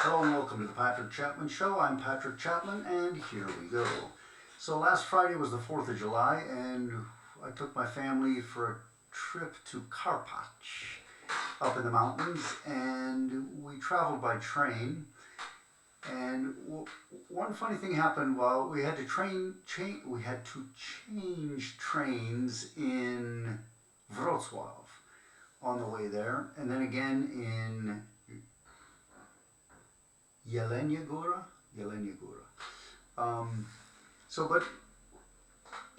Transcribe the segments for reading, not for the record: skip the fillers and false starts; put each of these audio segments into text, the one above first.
Hello and welcome to the Patrick Chapman Show. I'm Patrick Chapman and here we go. So last Friday was the 4th of July and I took my family for a trip to Karpacz up in the mountains, and we traveled by train. And one funny thing happened while we had to change trains in Wrocław on the way there, and then again in Jelenia Góra. But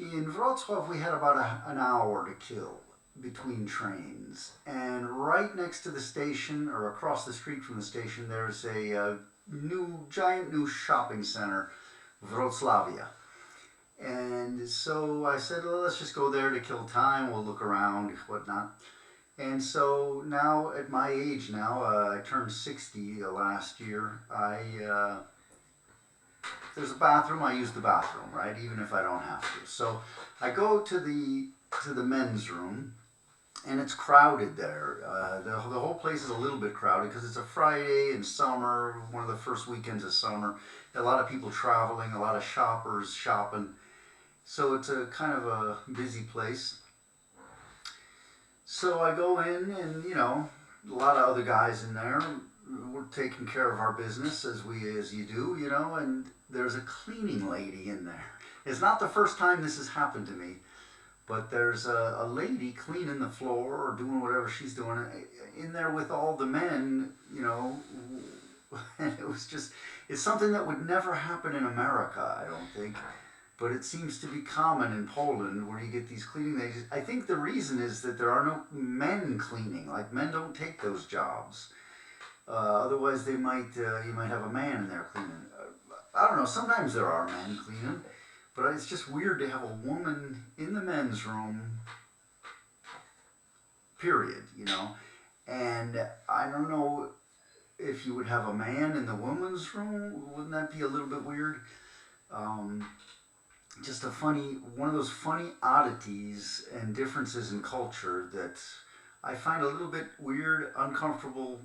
in Wrocław we had about an hour to kill between trains, and right next to the station, or across the street from the station, there's a giant new shopping center, Wrocławia. And so I said, well, let's just go there to kill time, we'll look around, whatnot. And so now, at my age now, I turned 60 last year, if there's a bathroom, I use the bathroom, right, even if I don't have to. So I go to the men's room, and it's crowded there. The whole place is a little bit crowded because it's a Friday in summer, one of the first weekends of summer. A lot of people traveling, a lot of shoppers shopping. So it's a kind of a busy place. So I go in, and a lot of other guys in there. We're taking care of our business as you do, and there's a cleaning lady in there. It's not the first time this has happened to me, but there's a lady cleaning the floor or doing whatever she's doing in there with all the men, and it's something that would never happen in America, I don't think. But it seems to be common in Poland where you get these cleaning ladies. I think the reason is that there are no men cleaning. Like, men don't take those jobs. Otherwise, you might have a man in there cleaning. I don't know. Sometimes there are men cleaning, but it's just weird to have a woman in the men's room. Period. And I don't know if you would have a man in the women's room. Wouldn't that be a little bit weird? Just one of those funny oddities and differences in culture that I find a little bit weird, uncomfortable,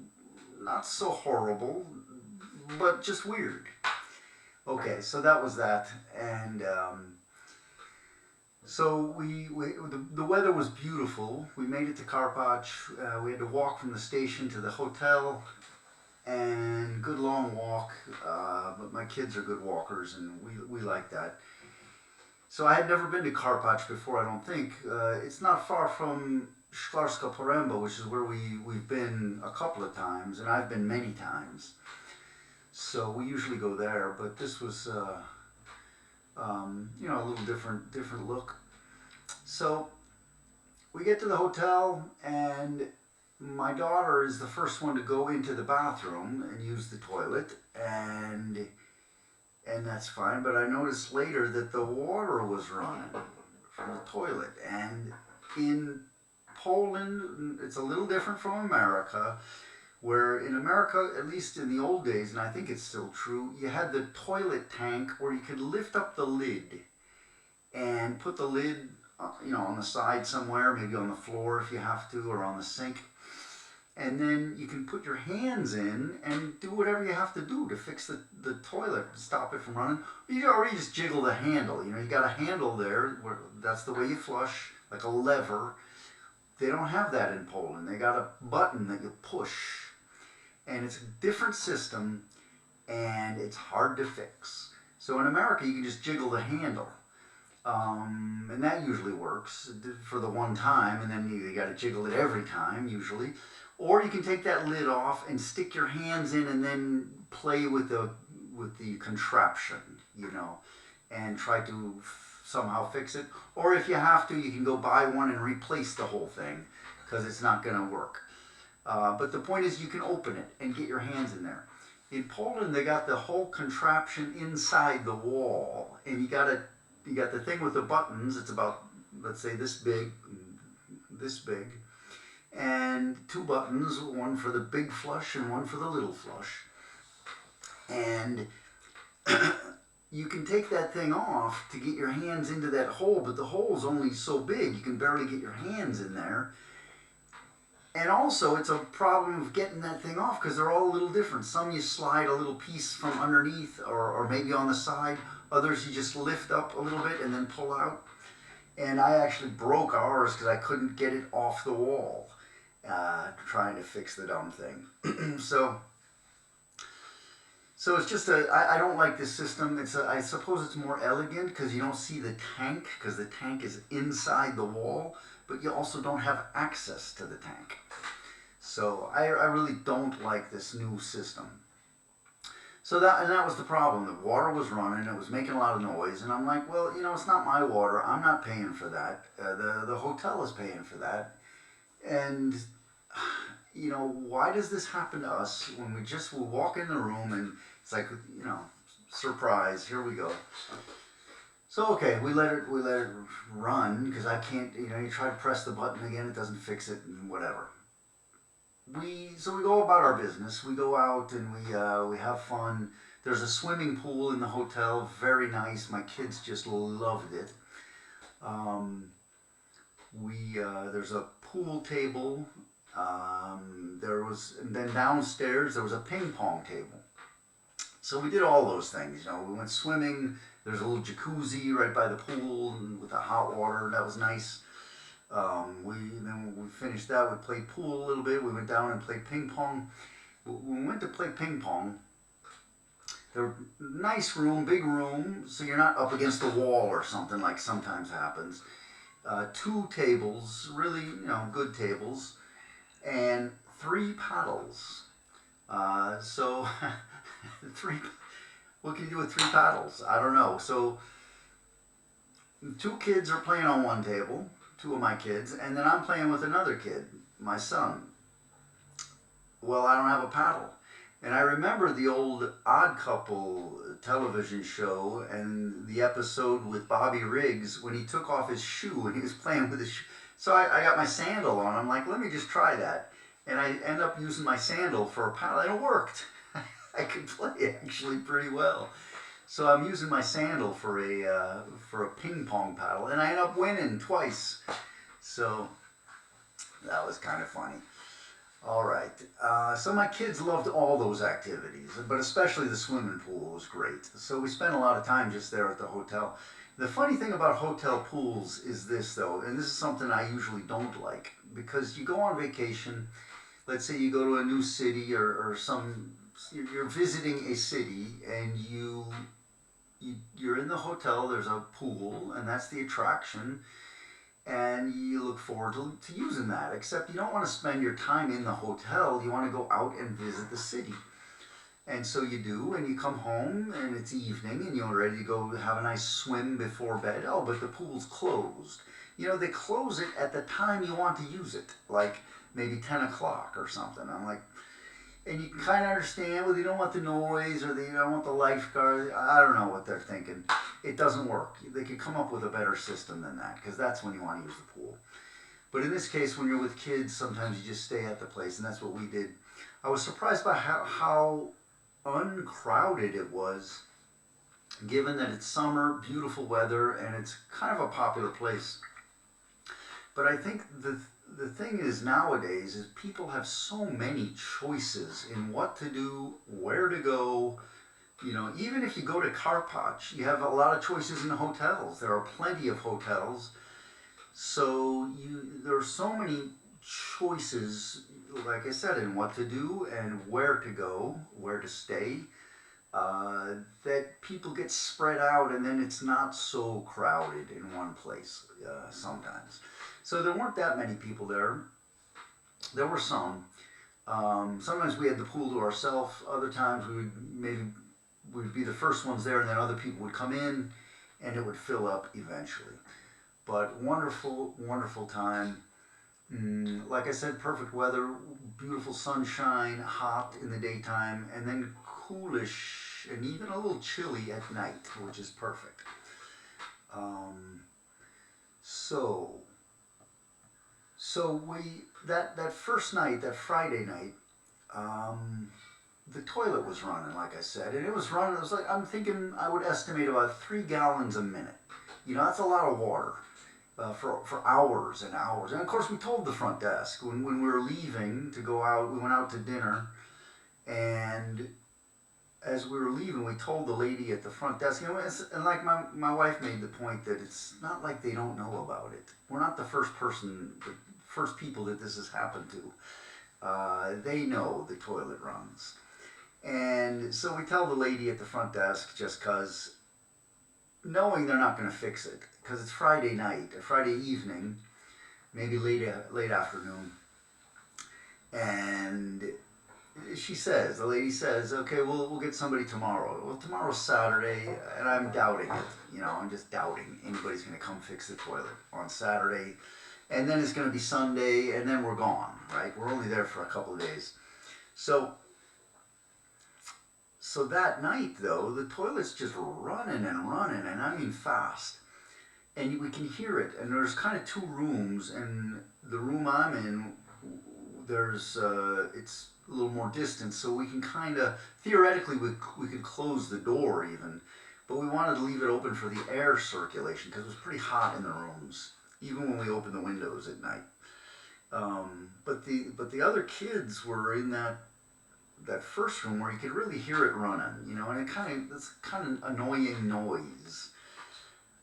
not so horrible, but just weird. Okay, so that was that, and so the weather was beautiful. We made it to Karpacz. We had to walk from the station to the hotel, and good long walk, but my kids are good walkers, and we like that. So I had never been to Karpacz before, I don't think. It's not far from Szklarska Poręba, which is where we've been a couple of times, and I've been many times. So we usually go there, but this was, a little different look. So we get to the hotel, and my daughter is the first one to go into the bathroom and use the toilet, and that's fine, but I noticed later that the water was running from the toilet. And in Poland, it's a little different from America, where in America, at least in the old days, and I think it's still true, you had the toilet tank where you could lift up the lid and put the lid, on the side somewhere, maybe on the floor if you have to, or on the sink. And then you can put your hands in and do whatever you have to do to fix the toilet, stop it from running. Or you just jiggle the handle. You got a handle there, where that's the way you flush, like a lever. They don't have that in Poland. They got a button that you push. And it's a different system, and it's hard to fix. So in America, you can just jiggle the handle. And that usually works for the one time, and then you got to jiggle it every time, usually. Or you can take that lid off and stick your hands in and then play with the contraption, and try to somehow fix it. Or if you have to, you can go buy one and replace the whole thing, because it's not going to work. But the point is, you can open it and get your hands in there. In Poland, they got the whole contraption inside the wall, and you got the thing with the buttons. It's about, let's say, this big, and two buttons, one for the big flush and one for the little flush. And you can take that thing off to get your hands into that hole, but the hole's only so big, you can barely get your hands in there. And also, it's a problem of getting that thing off because they're all a little different. Some you slide a little piece from underneath or maybe on the side. Others you just lift up a little bit and then pull out. And I actually broke ours because I couldn't get it off the wall trying to fix the dumb thing. So it's just I don't like this system. I suppose it's more elegant because you don't see the tank because the tank is inside the wall, but you also don't have access to the tank. So I really don't like this new system. So that was the problem. The water was running, it was making a lot of noise, and I'm like, well, it's not my water. I'm not paying for that. The hotel is paying for that, and why does this happen to us when we walk in the room and it's like, surprise, here we go. So okay, we let it run because I can't. You try to press the button again, it doesn't fix it, and whatever. So we go about our business. We go out and we have fun. There's a swimming pool in the hotel, very nice. My kids just loved it. There's a pool table. And then downstairs there was a ping pong table. So we did all those things. We went swimming. There's a little jacuzzi right by the pool with the hot water. That was nice. Then when we finished that, we played pool a little bit. We went down and played ping pong. When we went to play ping pong, nice room, big room, so you're not up against the wall or something like sometimes happens. 2 tables, really, good tables, and 3 paddles. So what can you do with 3 paddles? I don't know. So 2 kids are playing on one table, 2 of my kids, and then I'm playing with another kid, my son. Well, I don't have a paddle. And I remember the old Odd Couple television show and the episode with Bobby Riggs when he took off his shoe and he was playing with his shoe. So I got my sandal on. I'm like, let me just try that. And I end up using my sandal for a paddle, and it worked. I could play actually pretty well. So I'm using my sandal for a ping pong paddle, and I end up winning twice. So that was kind of funny. All right. So my kids loved all those activities, but especially the swimming pool was great. So we spent a lot of time just there at the hotel. The funny thing about hotel pools is this, though, and this is something I usually don't like, because you go on vacation, let's say you go to a new city or you're visiting a city, and you're in the hotel, there's a pool, and that's the attraction, and you look forward to using that, except you don't want to spend your time in the hotel, you want to go out and visit the city. And so you do, and you come home, and it's evening, and you're ready to go have a nice swim before bed. Oh, but the pool's closed. They close it at the time you want to use it, like maybe 10 o'clock or something. I'm like, and you can kind of understand, well, they don't want the noise, or they don't want the lifeguard. I don't know what they're thinking. It doesn't work. They could come up with a better system than that, because that's when you want to use the pool. But in this case, when you're with kids, sometimes you just stay at the place, and that's what we did. I was surprised by how uncrowded it was, given that it's summer, beautiful weather, and it's kind of a popular place. But I think the thing is nowadays is people have so many choices in what to do, where to go. Even if you go to Karpacz, you have a lot of choices in the hotels. There are plenty of hotels. So there are so many choices, like I said, in what to do and where to go, where to stay, that people get spread out, and then it's not so crowded in one place sometimes. So there weren't that many people there. There were some. Sometimes we had the pool to ourselves. Other times we'd be the first ones there, and then other people would come in, and it would fill up eventually. But wonderful, wonderful time. Like I said, perfect weather, beautiful sunshine, hot in the daytime, and then coolish and even a little chilly at night, which is perfect. So that first night, that Friday night, the toilet was running, like I said, and it was running. It was like, I'm thinking I would estimate about 3 gallons a minute. That's a lot of water. for hours and hours. And of course, we told the front desk when we were leaving to go out. We went out to dinner, and as we were leaving, we told the lady at the front desk, and like my wife made the point that it's not like they don't know about it. We're not the first people that this has happened to. They know the toilet runs. And so we tell the lady at the front desk just because, knowing they're not going to fix it, because it's Friday night, Friday evening, maybe late afternoon, and the lady says, okay, we'll get somebody tomorrow. Well, tomorrow's Saturday, and I'm doubting it. I'm just doubting anybody's going to come fix the toilet on Saturday, and then it's going to be Sunday, and then we're gone, right? We're only there for a couple of days. So that night, though, the toilet's just running and running, and I mean fast. And we can hear it, and there's kind of two rooms, and the room I'm in, it's a little more distant, so we can kind of, theoretically, we could close the door even, but we wanted to leave it open for the air circulation, because it was pretty hot in the rooms, even when we opened the windows at night. But the other kids were in that first room where you could really hear it running, and it's kind of annoying noise.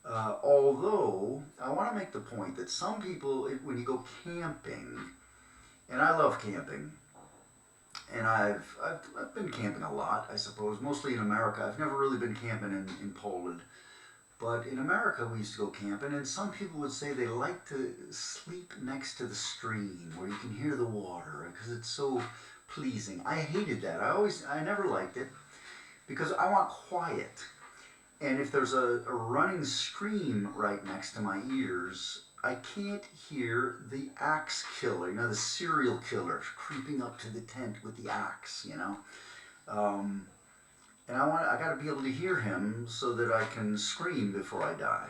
Although I want to make the point that some people, when you go camping, and I love camping, and I've been camping a lot, I suppose, mostly in America. I've never really been camping in Poland. But in America, we used to go camping, and some people would say they like to sleep next to the stream where you can hear the water because it's so pleasing. I hated that. I never liked it because I want quiet. And if there's a running stream right next to my ears, I can't hear the axe killer, the serial killer creeping up to the tent with the axe, and I got to be able to hear him so that I can scream before I die.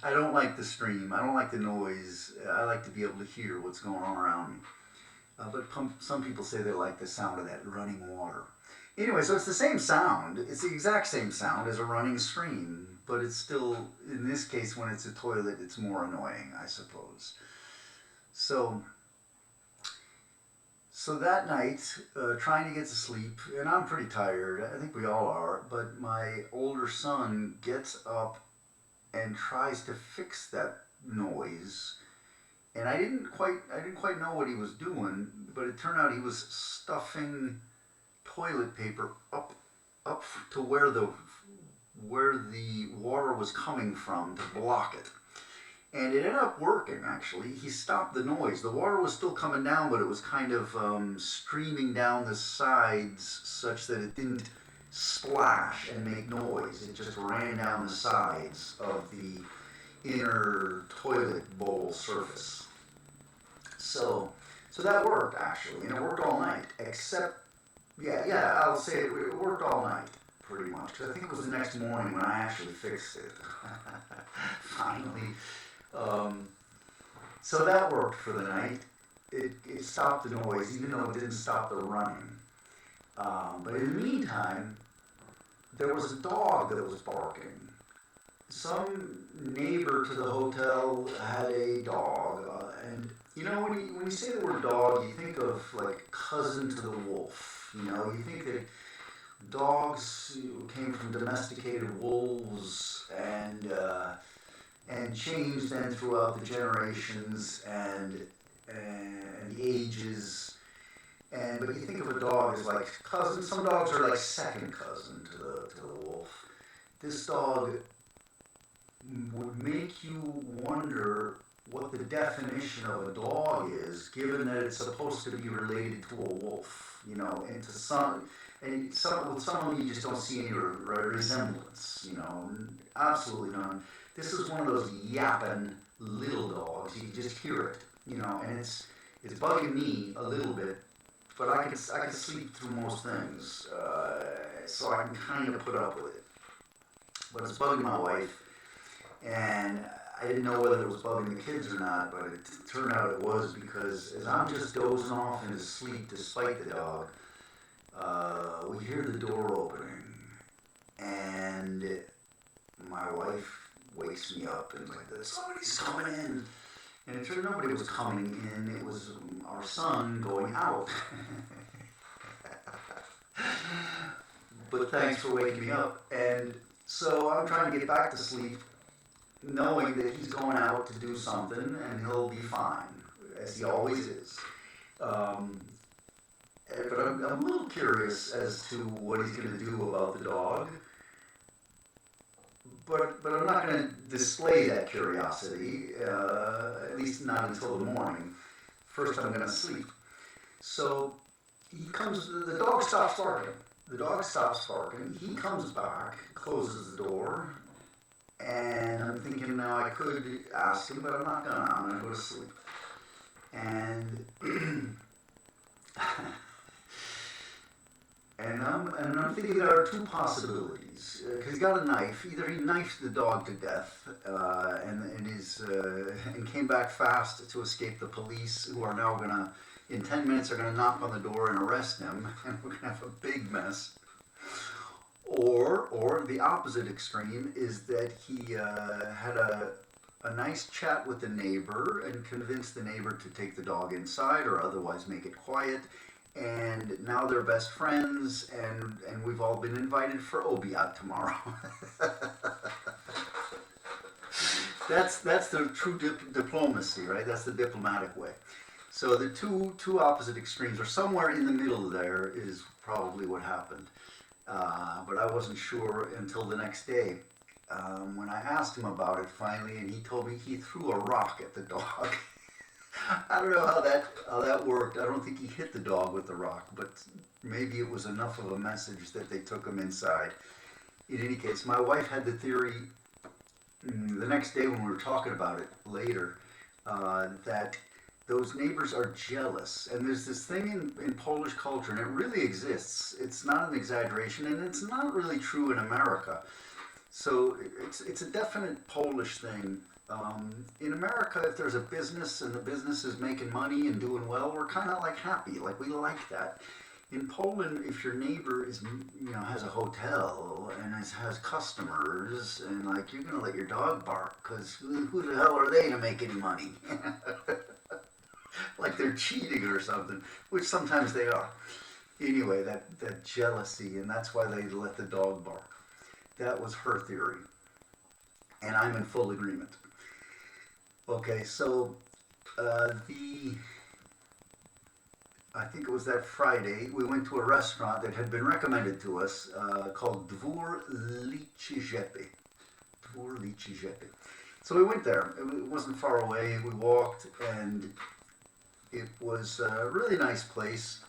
I don't like the stream. I don't like the noise. I like to be able to hear what's going on around me. But some people say they like the sound of that running water. Anyway, so it's the same sound. It's the exact same sound as a running stream, but it's still, in this case, when it's a toilet, it's more annoying, I suppose. So that night, trying to get to sleep, and I'm pretty tired, I think we all are, but my older son gets up and tries to fix that noise, and I didn't quite know what he was doing, but it turned out he was stuffing toilet paper up to where the water was coming from to block it. And it ended up working, actually. He stopped the noise. The water was still coming down, but it was kind of streaming down the sides such that it didn't splash and make noise. It just ran down the sides of the inner toilet bowl surface. So that worked, actually, and it worked all night, except, I'll say it worked all night, pretty much, because I think it was the next morning when I actually fixed it, finally. So that worked for the night. It stopped the noise, even though it didn't stop the running. But in the meantime, there was a dog that was barking. Some neighbor to the hotel had a dog, and when you say the word dog, you think of like cousin to the wolf. You think that dogs came from domesticated wolves and changed then throughout the generations and the ages. But you think of a dog as like cousin. Some dogs are like second cousin to the wolf. This dog would make you wonder what the definition of a dog is, given that it's supposed to be related to a wolf, and to some, with some of them you just don't see any resemblance, absolutely none. This is one of those yapping little dogs. You can just hear it, and it's bugging me a little bit, but I can sleep through most things, so I can kind of put up with it. But it's bugging my wife, and I didn't know whether it was bugging the kids or not, but it turned out it was, because as I'm just dozing off into sleep despite the dog, we hear the door opening, and my wife wakes me up and like, somebody's coming in. And it turned out nobody was coming in, it was our son going out. But thanks for waking me up. And so I'm trying to get back to sleep, knowing that he's going out to do something and he'll be fine, as he always is. But I'm a little curious as to what he's going to do about the dog. But I'm not going to display that curiosity, at least not until the morning. First I'm going to sleep. So he comes, the dog stops barking. The dog stops barking. He comes back, closes the door, and I'm thinking now I could ask him, but I'm not going to. I'm going to go to sleep. And and I'm thinking there are two possibilities. Because he's got a knife. Either he knifed the dog to death and came back fast to escape the police, who are now going to, in 10 minutes, are going to knock on the door and arrest him, and we're going to have a big mess. Or the opposite extreme is that he had a nice chat with the neighbor and convinced the neighbor to take the dog inside or otherwise make it quiet. And now they're best friends, and we've all been invited for Obiad tomorrow. That's the true diplomacy, right? That's the diplomatic way. So the two opposite extremes, or somewhere in the middle there, is probably what happened. But I wasn't sure until the next day when I asked him about it finally, and he told me he threw a rock at the dog. I don't know how that worked. I don't think he hit the dog with the rock, but maybe it was enough of a message that they took him inside. In any case, my wife had the theory the next day when we were talking about it later, that those neighbors are jealous. And there's this thing in Polish culture, and it really exists. It's not an exaggeration, and it's not really true in America. So it's a definite Polish thing. In America, if there's a business and the business is making money and doing well, we're kind of like happy, like we like that. In Poland, if your neighbor is, has a hotel and has customers, and like you're gonna let your dog bark, because who the hell are they to make any money? Like they're cheating or something, which sometimes they are. Anyway, that jealousy, and that's why they let the dog bark. That was her theory, and I'm in full agreement. Okay, so I think it was that Friday, we went to a restaurant that had been recommended to us called Dwór Liczyzepy. Dwór Liczyzepy. So we went there. It wasn't far away. We walked, and it was a really nice place.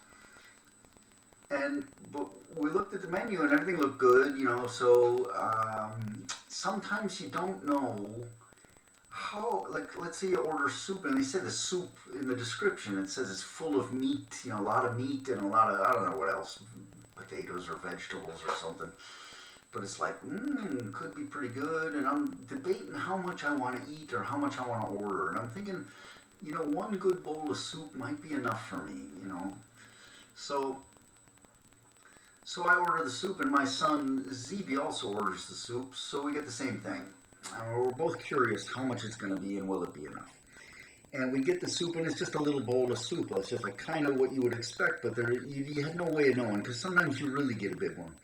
But we looked at the menu, and everything looked good, so sometimes you don't know how, like, let's say you order soup, and they say the soup in the description, it says it's full of meat, a lot of meat and a lot of, I don't know what else, potatoes or vegetables or something. But it's like, could be pretty good, and I'm debating how much I want to eat or how much I want to order. And I'm thinking, one good bowl of soup might be enough for me, So I order the soup, and my son Zebi also orders the soup, so we get the same thing. We're both curious how much it's going to be and will it be enough. And we get the soup, and it's just a little bowl of soup. It's just like kind of what you would expect, but you have no way of knowing, because sometimes you really get a big one.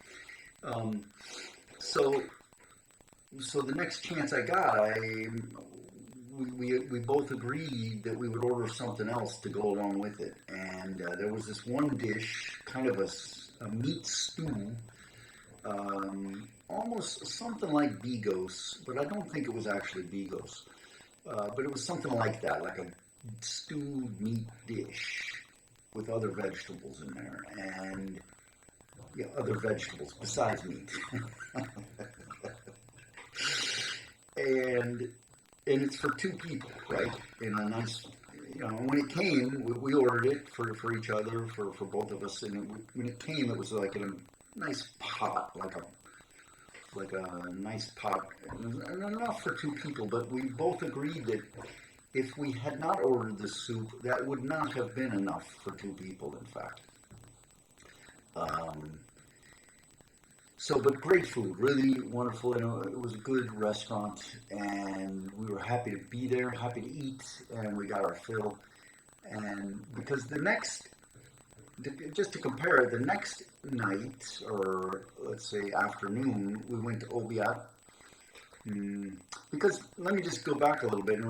So the next chance I got, we both agreed that we would order something else to go along with it. And there was this one dish, kind of a meat stew, almost something like bigos, but I don't think it was actually bigos. But it was something like that, like a stewed meat dish with other vegetables in there, and other vegetables besides meat. and it's for two people, right? In a nice, when it came, we ordered it for each other, for both of us, and when it came, it was like in a nice pot, like a nice pot, enough for two people, but we both agreed that if we had not ordered the soup, that would not have been enough for two people, in fact. So, but great food, really wonderful. You know, it was a good restaurant, and we were happy to be there, happy to eat, and we got our fill. And because just to compare, the next night, or let's say afternoon, we went to Obiat. Because let me just go back a little bit,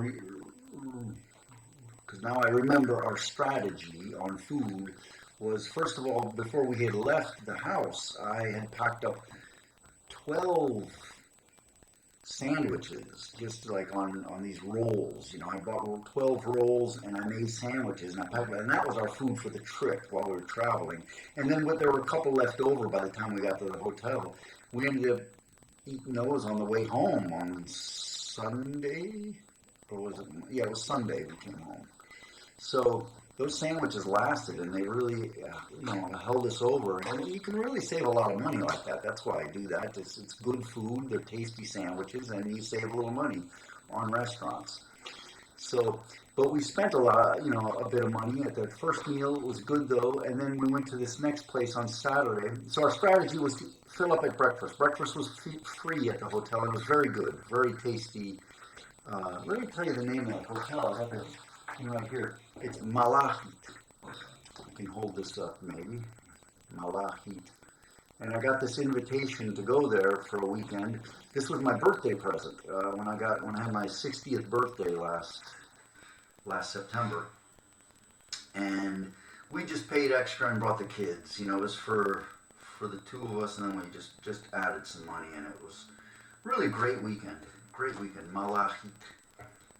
because now I remember our strategy on food was, first of all, before we had left the house, I had packed up 12 sandwiches, just like on these rolls. You know, I bought 12 rolls and I made sandwiches and I packed it, and that was our food for the trip while we were traveling. And then there were a couple left over by the time we got to the hotel. We ended up eating those on the way home on Sunday, or was it? Yeah, it was Sunday we came home. So those sandwiches lasted, and they really, held us over. And you can really save a lot of money like that. That's why I do that. It's good food. They're tasty sandwiches, and you save a little money on restaurants. So, but we spent a bit of money at the first meal. It was good though, and then we went to this next place on Saturday. So our strategy was to fill up at breakfast. Breakfast was free at the hotel. It was very good, very tasty. Let me tell you the name of that hotel. I have it right here. It's Malachit. I can hold this up maybe. Malachit. And I got this invitation to go there for a weekend. This was my birthday present when I had my 60th birthday last September. And we just paid extra and brought the kids. You know, it was for the two of us, and then we just added some money, and it was really a great weekend. Great weekend. Malachit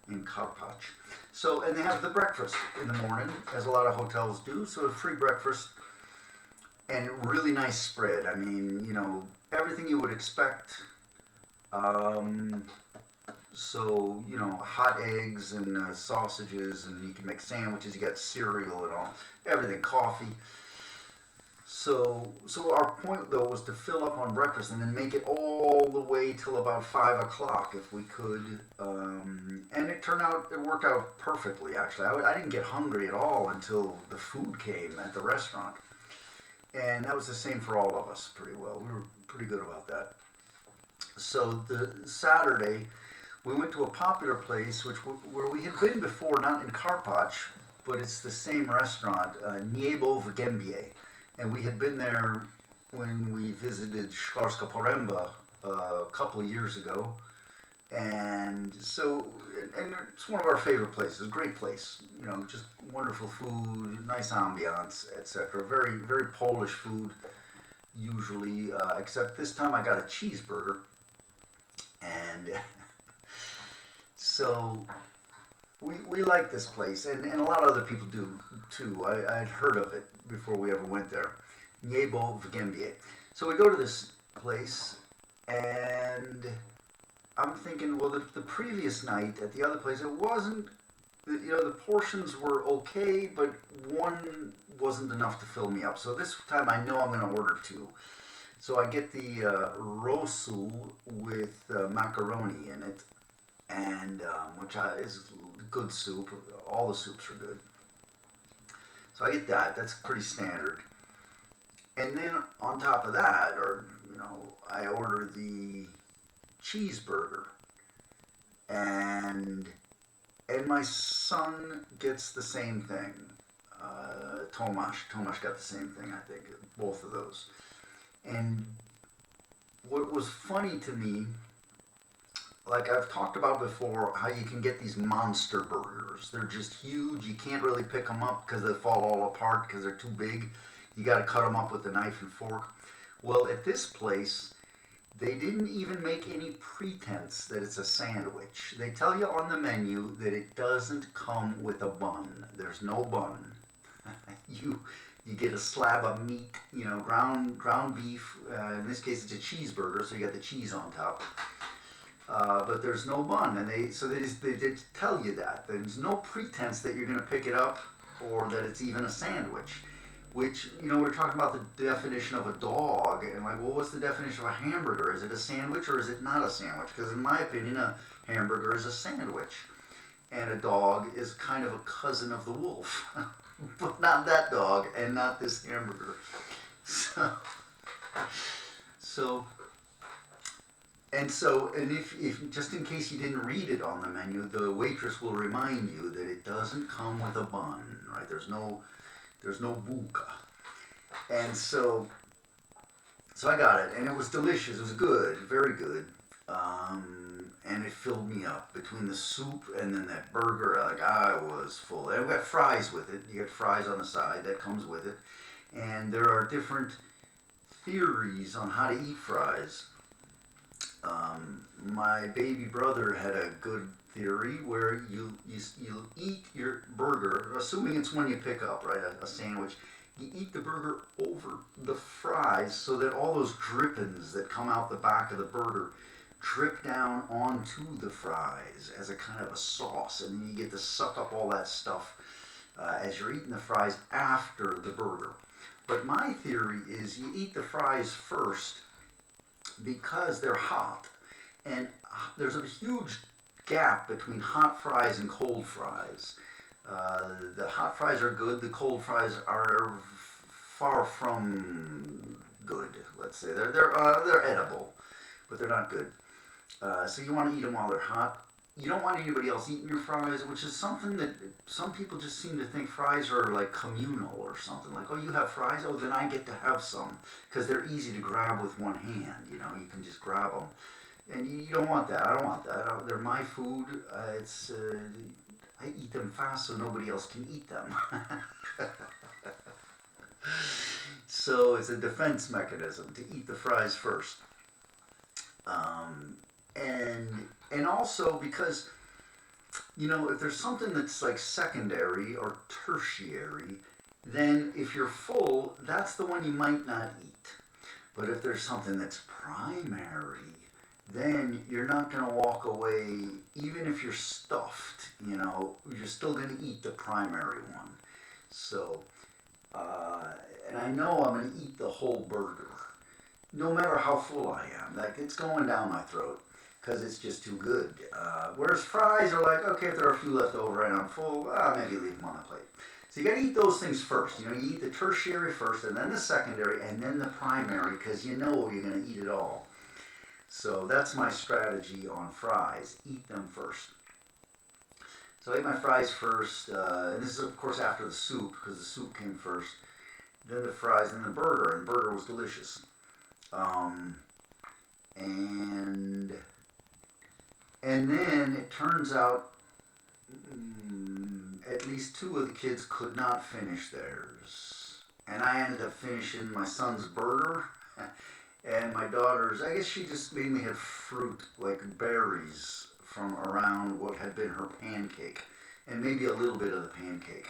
in Karpacz. So, and they have the breakfast in the morning, as a lot of hotels do. So a free breakfast and really nice spread. I mean, everything you would expect. So, hot eggs and sausages, and you can make sandwiches. You got cereal and all, everything, coffee. So our point though was to fill up on breakfast and then make it all the way till about 5 o'clock if we could. And it worked out perfectly actually. I didn't get hungry at all until the food came at the restaurant. And that was the same for all of us pretty well. We were pretty good about that. So the Saturday, we went to a popular place where we had been before, not in Karpacz, but it's the same restaurant, Niebo v Gębie. And we had been there when we visited Szklarska Poręba a couple of years ago. And it's one of our favorite places, great place. Just wonderful food, nice ambiance, etc. Very, very Polish food, usually, except this time I got a cheeseburger. And so we like this place, and a lot of other people do too. I'd heard of it before we ever went there. Niebo v Gębie. So we go to this place, and I'm thinking, well, the previous night at the other place, it wasn't, the portions were okay, but one wasn't enough to fill me up. So this time I know I'm going to order two. So I get the rosu with macaroni in it, and which is good soup. All the soups are good. So I get that. That's pretty standard. And then on top of that, I order the cheeseburger, and my son gets the same thing. Tomasz got the same thing, I think, both of those. And what was funny to me, like I've talked about before, how you can get these monster burgers. They're just huge. You can't really pick them up because they fall all apart because they're too big. You got to cut them up with a knife and fork. Well, at this place, they didn't even make any pretense that it's a sandwich. They tell you on the menu that it doesn't come with a bun. There's no bun. You get a slab of meat, ground beef. In this case, it's a cheeseburger, so you got the cheese on top. But there's no bun, and they did tell you that. There's no pretense that you're going to pick it up or that it's even a sandwich. Which, we're talking about the definition of a dog, and well, what's the definition of a hamburger? Is it a sandwich or is it not a sandwich? Because in my opinion, a hamburger is a sandwich, and a dog is kind of a cousin of the wolf, but not that dog and not this hamburger. So And if just in case you didn't read it on the menu, the waitress will remind you that it doesn't come with a bun, right? There's no buca. And so I got it, and it was delicious. It was good, very good. And it filled me up between the soup and then that burger. Like, I was full. And we got fries with it. You get fries on the side that comes with it. And there are different theories on how to eat fries. My baby brother had a good theory where you eat your burger, assuming it's one you pick up, right? A sandwich. You eat the burger over the fries so that all those drippings that come out the back of the burger drip down onto the fries as a kind of a sauce, and then you get to suck up all that stuff as you're eating the fries after the burger. But my theory is you eat the fries first because they're hot, and there's a huge gap between hot fries and cold fries. The hot fries are good, the cold fries are far from good, let's say. They're edible, but they're not good. So you want to eat them while they're hot. You don't want anybody else eating your fries, which is something that some people just seem to think fries are like communal or something. Like, oh, you have fries? Oh, then I get to have some. Because they're easy to grab with one hand, you know. You can just grab them. And you don't want that. I don't want that. They're my food. I eat them fast so nobody else can eat them. So it's a defense mechanism to eat the fries first. And also because, you know, if there's something that's like secondary or tertiary, then if you're full, that's the one you might not eat. But if there's something that's primary, then you're not going to walk away, even if you're stuffed, you know, you're still going to eat the primary one. So, and I know I'm going to eat the whole burger, no matter how full I am. Like, it's going down my throat because it's just too good. Whereas fries are like, okay, if there are a few left over and I'm full, maybe leave them on the plate. So you got to eat those things first. You know, you eat the tertiary first, and then the secondary, and then the primary, because you know you're going to eat it all. So that's my strategy on fries. Eat them first. So I ate my fries first, and this is of course after the soup, because the soup came first. Then the fries, and the burger, and the burger was delicious. And then it turns out at least two of the kids could not finish theirs. And I ended up finishing my son's burger. And my daughter's, I guess she just mainly had fruit, like berries, from around what had been her pancake. And maybe a little bit of the pancake.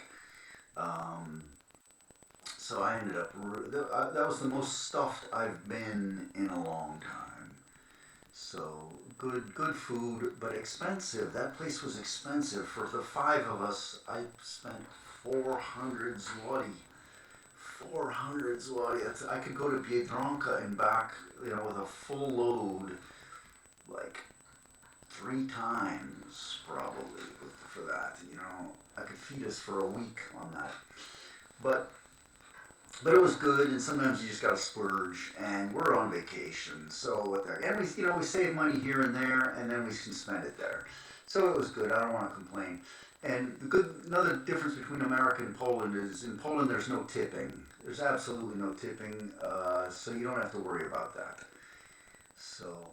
So I ended up, that was the most stuffed I've been in a long time. So good food, but expensive. That place was expensive. For the five of us, I spent 400 zloty. 400 zloty. I could go to Biedronka and back, you know, with a full load, like 3 times probably for that. You know, I could feed us for a week on that. But it was good, and sometimes you just gotta splurge. And we're on vacation, so we save money here and there, and then we can spend it there. So it was good. I don't want to complain. And another difference between America and Poland is in Poland there's no tipping. There's absolutely no tipping, so you don't have to worry about that. So,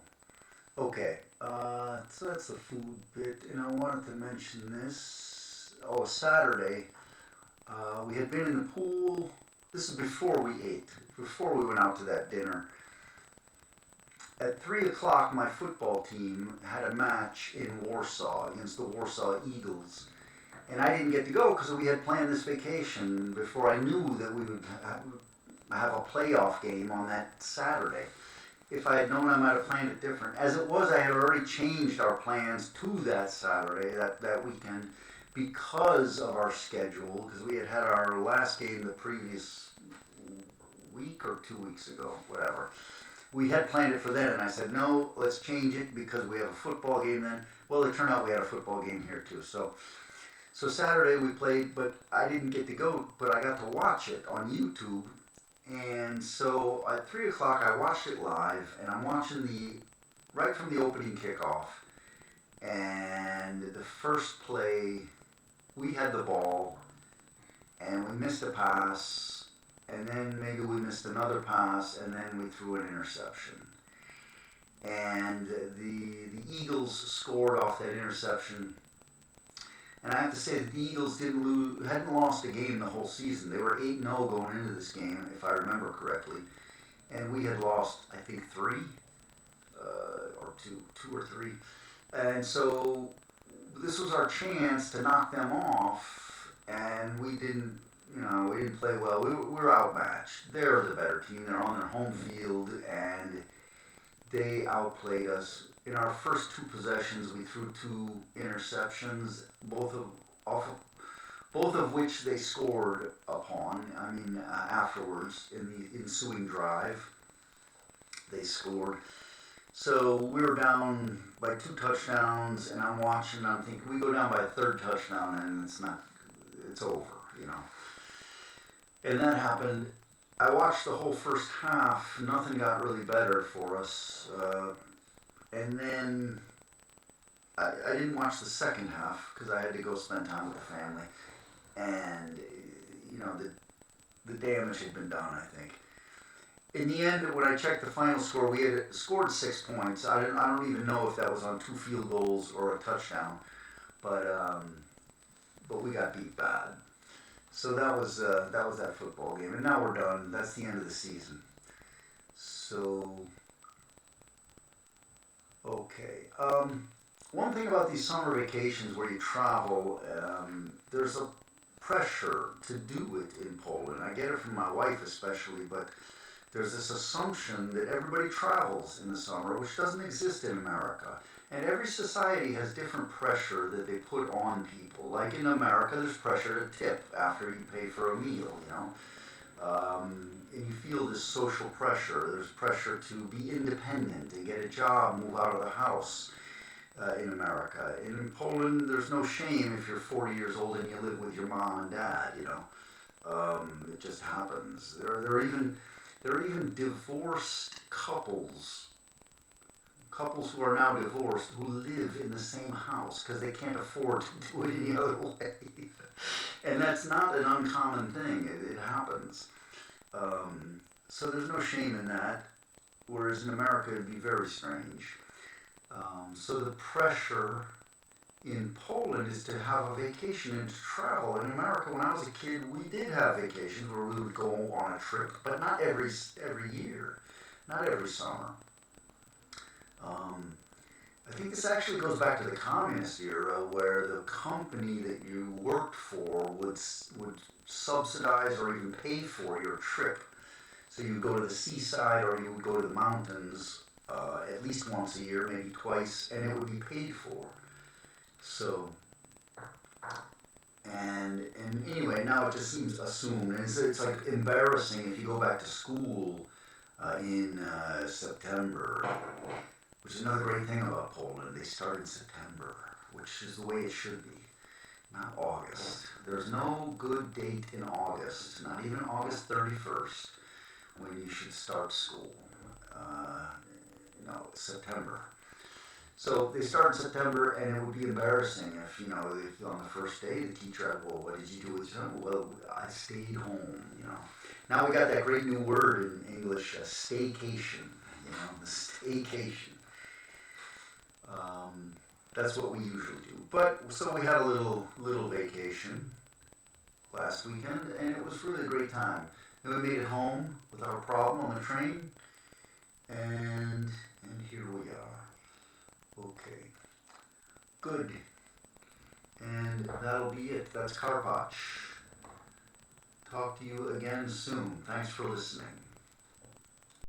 okay, so that's the food bit, and I wanted to mention this. Oh, Saturday, we had been in the pool. This is before we ate, before we went out to that dinner. At 3 o'clock, my football team had a match in Warsaw against the Warsaw Eagles. And I didn't get to go because we had planned this vacation before I knew that we would have a playoff game on that Saturday. If I had known, I might have planned it different. As it was, I had already changed our plans to that Saturday, that weekend, because of our schedule, because we had our last game the previous week or 2 weeks ago, whatever. We had planned it for then, and I said, no, let's change it because we have a football game then. Well, it turned out we had a football game here too. So Saturday we played, but I didn't get to go, but I got to watch it on YouTube, And so at 3 o'clock, I watched it live, and I'm watching right from the opening kickoff. And the first play, we had the ball, and we missed a pass, and then maybe we missed another pass, and then we threw an interception. And the Eagles scored off that interception. And I have to say that the Eagles hadn't lost a game the whole season. They were 8-0 going into this game, if I remember correctly. And we had lost, I think, 3, or two or 3. And so this was our chance to knock them off, and we didn't play well. We were outmatched. They're the better team. They're on their home field, and they outplayed us. In our first 2 possessions, we threw 2 interceptions, both of which they scored upon. Afterwards, in the ensuing drive, they scored. So we were down by 2 touchdowns, and I'm watching, I'm thinking, we go down by a 3rd touchdown, and it's over, And that happened. I watched the whole first half. Nothing got really better for us. And then I didn't watch the second half because I had to go spend time with the family. And, the damage had been done, I think. In the end, when I checked the final score, we had scored 6 points. I don't even know if that was on 2 field goals or a touchdown. But we got beat bad. So that was that football game. And now we're done. That's the end of the season. So... Okay. One thing about these summer vacations where you travel, there's a pressure to do it in Poland. I get it from my wife especially, but there's this assumption that everybody travels in the summer, which doesn't exist in America. And every society has different pressure that they put on people. Like in America, there's pressure to tip after you pay for a meal, and you feel this social pressure. There's pressure to be independent and get a job, move out of the house in America. And in Poland, there's no shame if you're 40 years old and you live with your mom and dad, It just happens. There are even divorced couples who are now divorced who live in the same house because they can't afford to do it any other way. And that's not an uncommon thing. It happens. So there's no shame in that, whereas in America it'd be very strange. So the pressure in Poland is to have a vacation and to travel. In America, when I was a kid, we did have vacations where we would go on a trip, but not every year, not every summer. I think this actually goes back to the communist era, where the company that you worked for would subsidize or even pay for your trip. So you would go to the seaside or you would go to the mountains at least once a year, maybe twice, and it would be paid for. So, and anyway, now it just seems assumed. And it's like embarrassing if you go back to school in September, which is another great thing about Poland. They start in September, which is the way it should be, not August. There's no good date in August, not even August 31st, when you should start school. September. So they start in September, and it would be embarrassing if on the first day the teacher had, well, what did you do with your son? Well, I stayed home, Now we got that great new word in English, a staycation, the staycation. That's what we usually do. But, so we had a little vacation last weekend, and it was really a great time. And we made it home without a problem on the train, and here we are. Okay. Good. And that'll be it. That's Karpacz. Talk to you again soon. Thanks for listening.